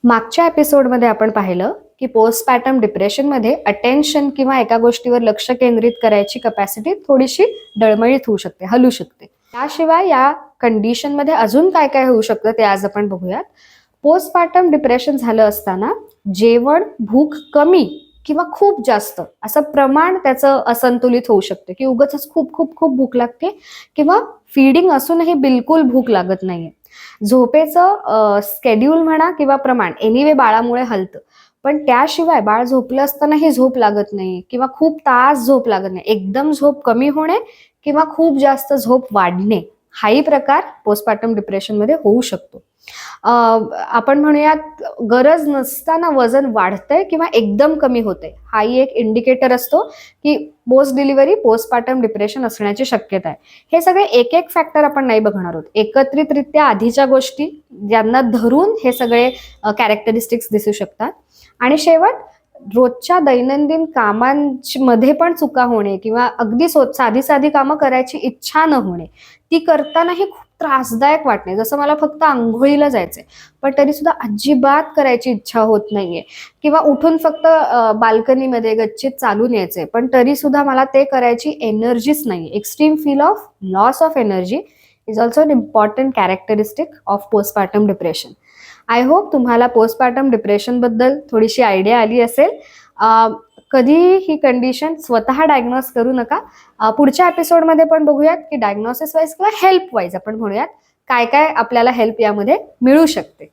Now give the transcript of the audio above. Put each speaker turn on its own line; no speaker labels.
मागच्या एपिसोडमध्ये आपण पाहिलं की पोस्टपार्टम डिप्रेशनमध्ये अटेन्शन किंवा एका गोष्टीवर लक्ष केंद्रित करायची कपॅसिटी थोडीशी डळमळीत होऊ शकते, हलू शकते. त्याशिवाय या कंडिशनमध्ये अजून काय काय होऊ शकतं ते आज आपण बघूयात. पोस्टपार्टम डिप्रेशन झालं असताना जेवण, भूक कमी किंवा खूप जास्त असं प्रमाण त्याचं असंतुलित होऊ शकते की उगाचच खूप खूप खूप भूक लागते किंवा फीडिंग असूनही बिलकुल भूक लागत नाहीये. झोपेचं स्केड्यूल म्हणा किंवा प्रमाण एनिवे बाळामुळे हलतं, पण त्याशिवाय बाळ झोपलं असतानाही झोप लागत नाही किंवा खूप तास झोप लागत नाही, एकदम झोप कमी होणे किंवा खूप जास्त झोप वाढणे हाही प्रकार पोस्टपार्टम डिप्रेशनमध्ये होऊ शकतो. आपण म्हणूयात गरज नसताना वजन वाढतंय किंवा एकदम कमी होते, हाही एक इंडिकेटर असतो की पोस्ट डिलिव्हरी पोस्टपार्टम डिप्रेशन असण्याची शक्यता आहे. हे सगळे एक एक फॅक्टर आपण नाही बघणार आहोत, एकत्रितरित्या आधीच्या गोष्टी ज्यांना धरून हे सगळे कॅरेक्टरिस्टिक्स दिसू शकतात. आणि शेवट रोजच्या दैनंदिन कामांमध्ये पण चुका होणे किंवा अगदी साधी साधी कामं करायची इच्छा न होणे, ती करतानाही खूप त्रासदायक वाटणे. जसं मला फक्त आंघोळीला जायचंय पण तरी सुद्धा अजिबात करायची इच्छा होत नाहीये, किंवा उठून फक्त बाल्कनीमध्ये गच्चीत चालून यायचंय पण तरी सुद्धा मला ते करायची एनर्जीच नाही. Extreme feel of loss of energy is also an important characteristic of postpartum depression. I hope तुम्हाला पोस्टपार्टम डिप्रेशन बद्दल थोडीशी आयडिया आली असेल. कधी ही कंडिशन स्वतः डायग्नोस करू नका. पुढच्या एपिसोडमध्ये पण बघूयात की डायग्नोसिस वाईज किंवा हेल्प वाईज आपण म्हणूयात काय काय आपल्याला हेल्प यामध्ये मिळू शकते.